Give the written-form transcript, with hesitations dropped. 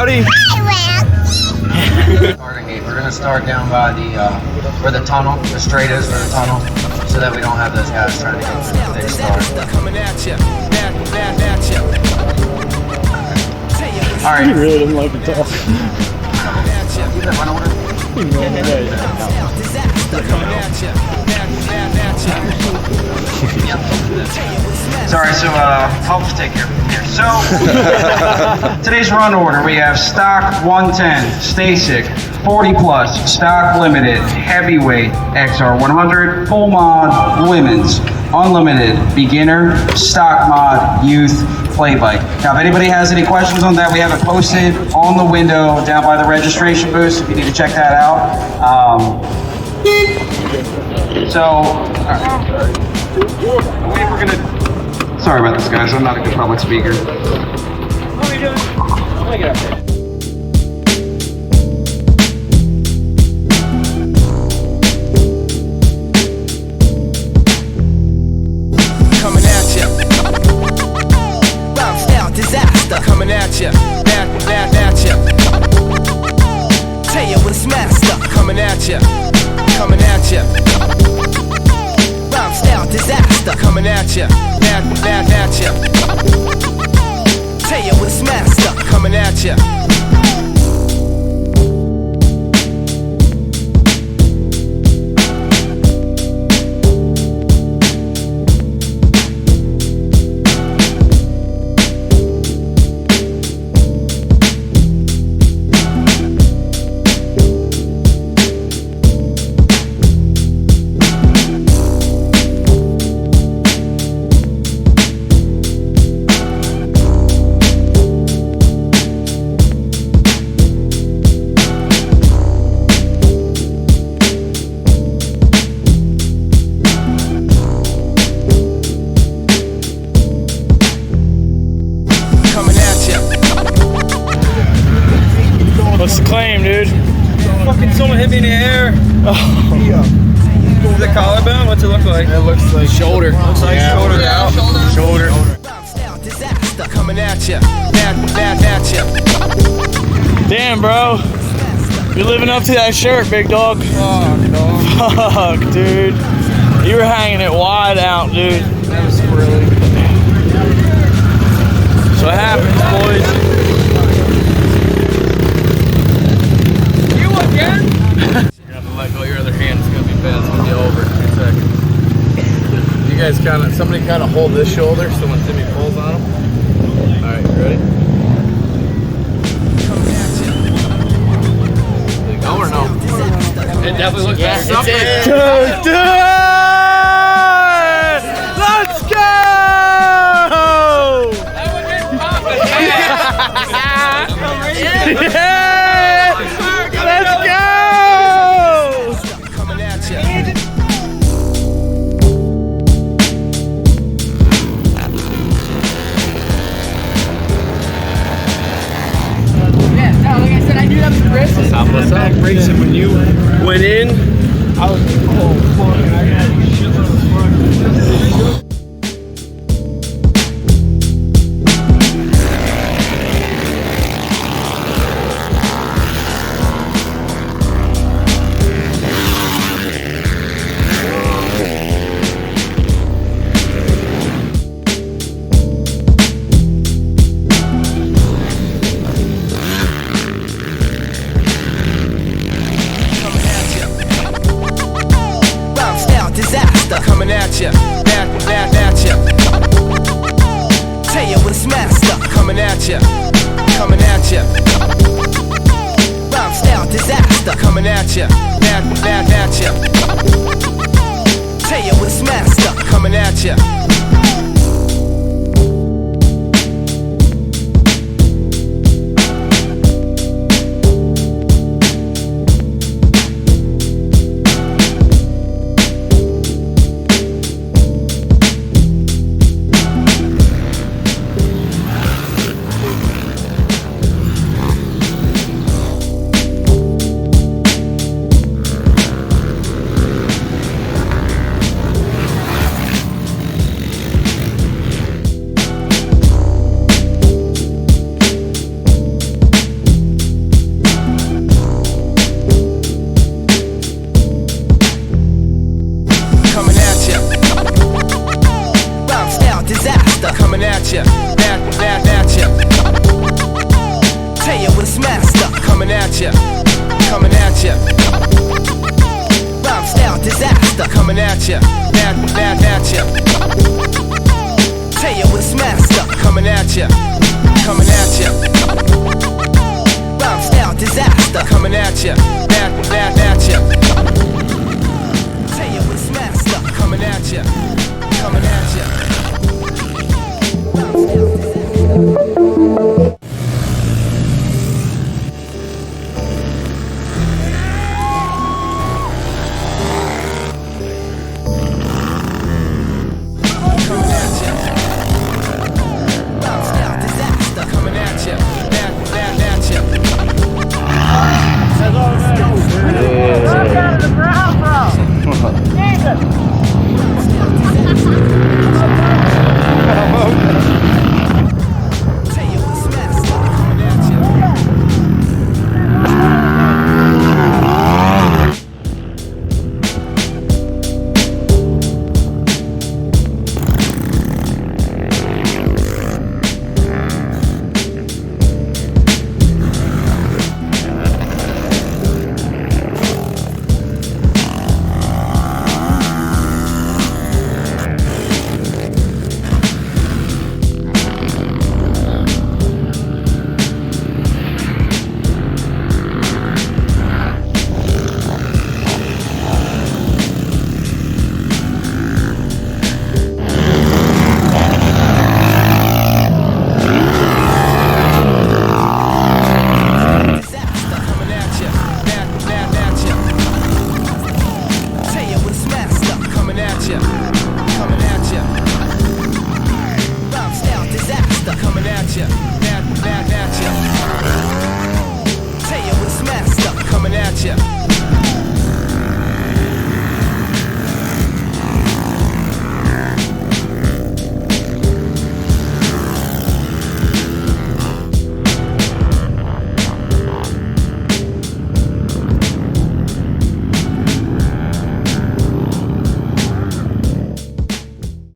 Rowdy. We're gonna start down by the where the tunnel, the straight is for the tunnel, so that we don't have those guys trying to get through the big start. All right. He really doesn't like to talk. Sorry, so help us take care of it here. So today's run order, we have stock 110, Stasic, 40 plus, stock limited, heavyweight, XR 100, full mod, women's, unlimited, beginner, stock mod, youth, play bike. Now, if anybody has any questions on that, we have it posted on the window down by the registration booth, if you need to check that out. We're gonna. Sorry about this, guys. I'm not a good public speaker. What are you doing? Get up there. Coming at ya. Bounce out, disaster. Coming at ya. Bad at ya. Tell you when it's master. Coming at ya. Coming at ya. Bounce out, disaster. Coming at ya. Bad at ya. Tell you when it's master. Coming at ya. What's the claim, dude? Fucking someone hit me in the air. Oh. Is it collarbone? What's it look like? It looks like shoulder. Looks like shoulder out. Shoulder. Coming at ya. Bad at ya. Damn, bro. You're living up to that shirt, big dog. Fuck, dude. You were hanging it wide out, dude. That was squirrely. So what happens, boys? You again? You're gonna have to let go of your other hand. It's gonna be bad. It's gonna be over in 2 seconds. You guys somebody kind of hold this shoulder so when Timmy pulls on him. All right, you ready? Go or no? It definitely looks better. Dude! Let's go! Yeah! Let's go! Coming at ya. Yeah, no, like I said, I knew that was the risk. What's up? Racing when you went in, I was, oh, fuck, I got shit. disaster coming at ya, at ya. Tell you what's master coming at ya, coming at ya. Rhyme style disaster coming at ya, at ya. Tell you what's master coming at ya, coming at ya. Rhyme style disaster coming at ya, at ya. Tell you what's master coming at ya, coming at ya. Coming at ya.